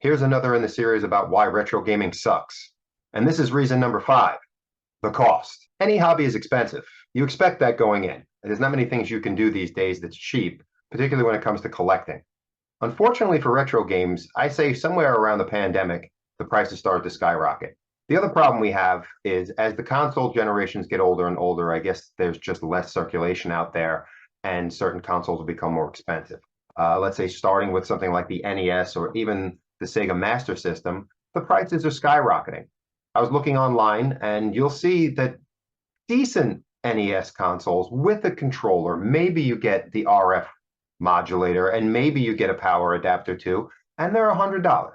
Here's another in the series about why retro gaming sucks. And this is reason number 5, the cost. Any hobby is expensive. You expect that going in. There's not many things you can do these days that's cheap, particularly when it comes to collecting. Unfortunately for retro games, I say somewhere around the pandemic, the prices started to skyrocket. The other problem we have is as the console generations get older and older, I guess there's just less circulation out there and certain consoles will become more expensive. Let's say starting with something like the NES or even the Sega Master System, the prices are skyrocketing. I was looking online and you'll see that decent NES consoles with a controller, maybe you get the RF modulator and maybe you get a power adapter too, and they're $100,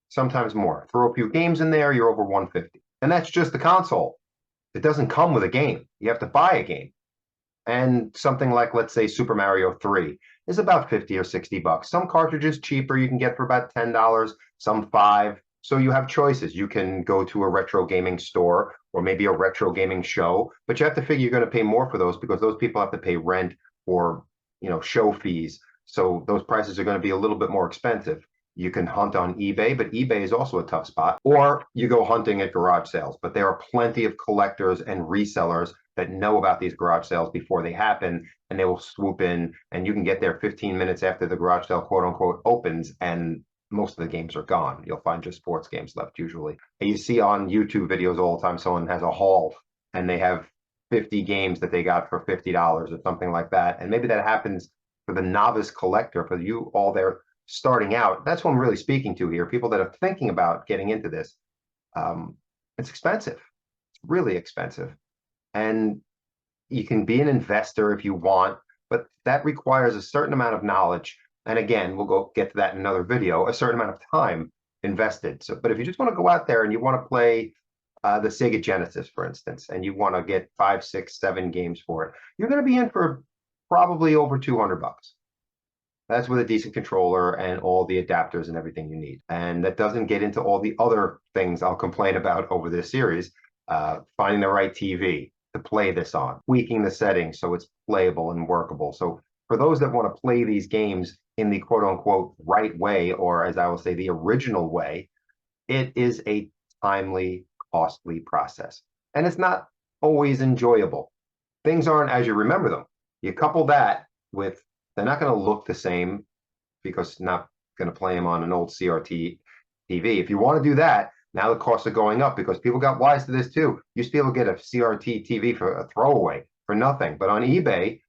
sometimes more. Throw a few games in there, you're over $150. And that's just the console. It doesn't come with a game. You have to buy a game. And something like, let's say, Super Mario 3 is about 50 or 60 bucks. Some cartridges cheaper you can get for about $10, some 5. So you have choices. You can go to a retro gaming store or maybe a retro gaming show, but you have to figure you're going to pay more for those because those people have to pay rent or, show fees. So those prices are going to be a little bit more expensive. You can hunt on eBay, but eBay is also a tough spot. Or you go hunting at garage sales, but there are plenty of collectors and resellers that know about these garage sales before they happen, and they will swoop in, and you can get there 15 minutes after the garage sale, quote unquote, opens, and most of the games are gone. You'll find just sports games left usually. And you see on YouTube videos all the time, someone has a haul and they have 50 games that they got for $50 or something like that. And maybe that happens for the novice collector, for you all there starting out. That's what I'm really speaking to here. People that are thinking about getting into this. It's expensive. It's really expensive. And you can be an investor if you want, but that requires a certain amount of knowledge. And again, we'll get to that in another video, a certain amount of time invested. So, but if you just want to go out there and you want to play the Sega Genesis, for instance, and you want to get 5, 6, 7 games for it, you're going to be in for probably over 200 bucks. That's with a decent controller and all the adapters and everything you need. And that doesn't get into all the other things I'll complain about over this series. Finding the right TV to play this on, tweaking the settings so it's playable and workable. So for those that want to play these games in the quote unquote right way, or as I will say, the original way, it is a timely, costly process. And it's not always enjoyable. Things aren't as you remember them. You couple that with, they're not going to look the same because not going to play them on an old CRT TV. If you want to do that, now the costs are going up because people got wise to this too. You used to be able to get a CRT TV for a throwaway for nothing, but on eBay,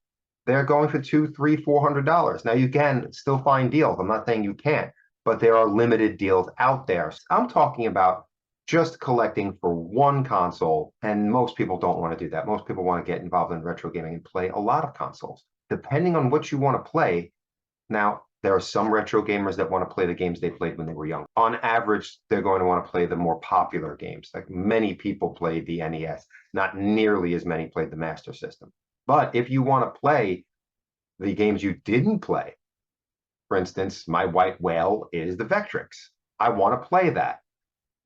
they're going for $200, $300, $400. Now you can still find deals. I'm not saying you can't, but there are limited deals out there. I'm talking about just collecting for one console, and most people don't want to do that. Most people want to get involved in retro gaming and play a lot of consoles. Depending on what you want to play, now there are some retro gamers that want to play the games they played when they were young. On average, they're going to want to play the more popular games. Like many people played the NES, not nearly as many played the Master System. But if you want to play the games you didn't play, for instance, my white whale is the Vectrix. I want to play that.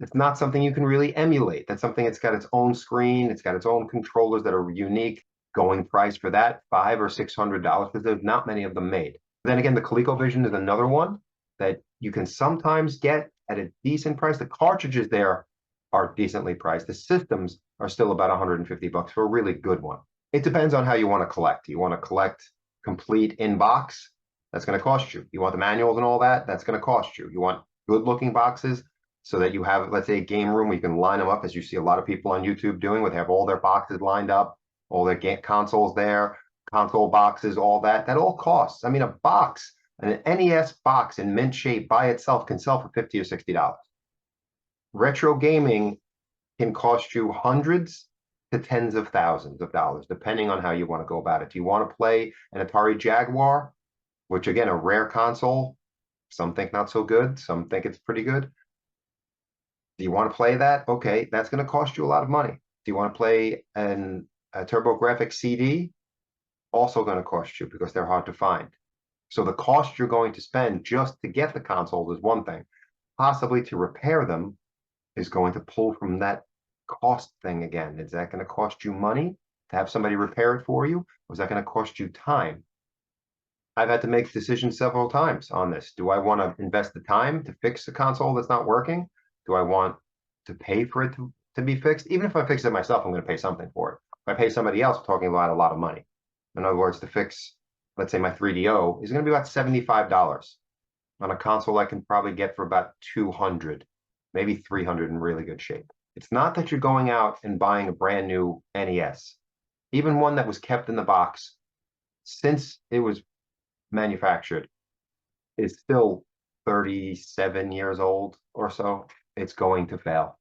It's not something you can really emulate. That's something that's got its own screen. It's got its own controllers that are unique. Going price for that, $500 or $600, because there's not many of them made. Then again, the ColecoVision is another one that you can sometimes get at a decent price. The cartridges there are decently priced. The systems are still about 150 bucks for a really good one. It depends on how you want to collect. You want to collect complete in box, that's going to cost you. You want the manuals and all that, that's going to cost you. You want good looking boxes so that you have, let's say, a game room where you can line them up, as you see a lot of people on YouTube doing, where they have all their boxes lined up, all their consoles there, console boxes, all that. That all costs. I mean, a box, an NES box in mint shape by itself can sell for $50 or $60. Retro gaming can cost you hundreds to tens of thousands of dollars, depending on how you want to go about it. Do you want to play an Atari Jaguar, which again, a rare console? Some think not so good. Some think it's pretty good. Do you want to play that? Okay, that's going to cost you a lot of money. Do you want to play a TurboGrafx CD? Also going to cost you because they're hard to find. So the cost you're going to spend just to get the consoles is one thing. Possibly to repair them is going to pull from that cost thing again. Is that going to cost you money to have somebody repair it for you? Or is that going to cost you time? I've had to make decisions several times on this. Do I want to invest the time to fix the console that's not working? Do I want to pay for it to be fixed? Even if I fix it myself, I'm going to pay something for it. If I pay somebody else, we're talking about a lot of money. In other words, to fix, let's say my 3DO is going to be about $75 on a console I can probably get for about 200, maybe 300 in really good shape. It's not that you're going out and buying a brand new NES, even one that was kept in the box since it was manufactured is still 37 years old or so. It's going to fail.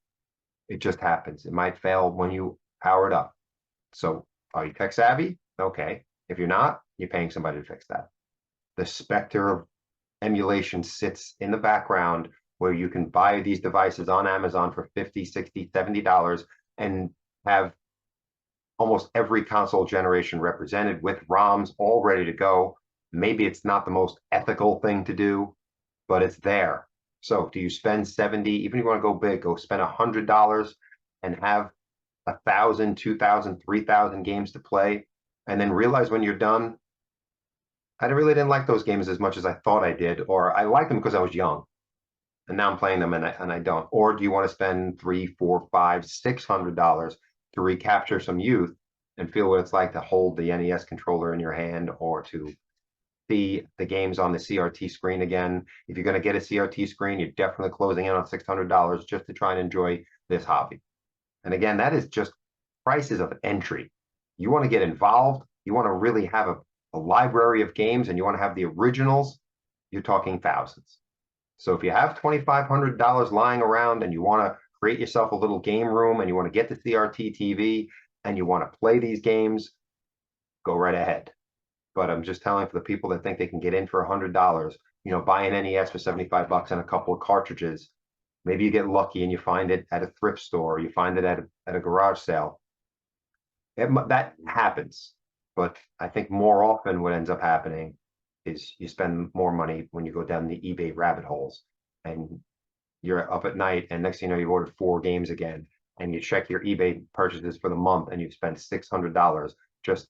It just happens. It might fail when you power it up. So are you tech savvy? Okay. If you're not, you're paying somebody to fix that. The specter of emulation sits in the background where you can buy these devices on Amazon for $50, $60, $70 and have almost every console generation represented with ROMs all ready to go. Maybe it's not the most ethical thing to do, but it's there. So do you spend 70, even if you want to go big, go spend $100 and have 1,000, 2,000, 3,000 games to play, and then realize when you're done, I really didn't like those games as much as I thought I did, or I liked them because I was young, and now I'm playing them and I don't. Or do you want to spend $300, $400, $500, $600 to recapture some youth and feel what it's like to hold the NES controller in your hand, or to see the games on the CRT screen again? If you're going to get a CRT screen, you're definitely closing in on $600 just to try and enjoy this hobby. And again, that is just prices of entry. You want to get involved, you want to really have a library of games, and you want to have the originals, you're talking thousands. So if you have $2,500 lying around and you want to create yourself a little game room and you want to get the CRT TV and you want to play these games, go right ahead. But I'm just telling for the people that think they can get in for $100, buy an NES for 75 bucks and a couple of cartridges. Maybe you get lucky and you find it at a thrift store, or you find it at a garage sale. That happens. But I think more often what ends up happening is you spend more money when you go down the eBay rabbit holes, and you're up at night and next thing you know, you've ordered 4 games again, and you check your eBay purchases for the month and you've spent $600 just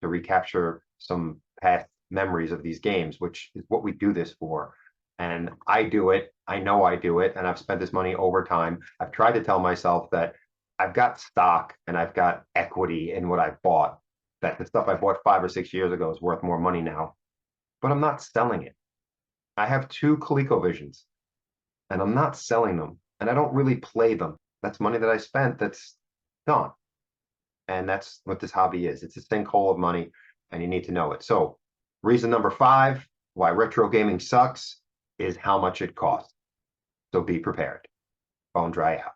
to recapture some past memories of these games, which is what we do this for. And I do it. I know I do it. And I've spent this money over time. I've tried to tell myself that I've got stock and I've got equity in what I've bought, that the stuff I bought 5 or 6 years ago is worth more money now, but I'm not selling it. I have 2 ColecoVisions and I'm not selling them, and I don't really play them. That's money that I spent that's gone. And that's what this hobby is. It's a sinkhole of money, and you need to know it. So reason number 5, why retro gaming sucks, is how much it costs. So be prepared. Bone dry out.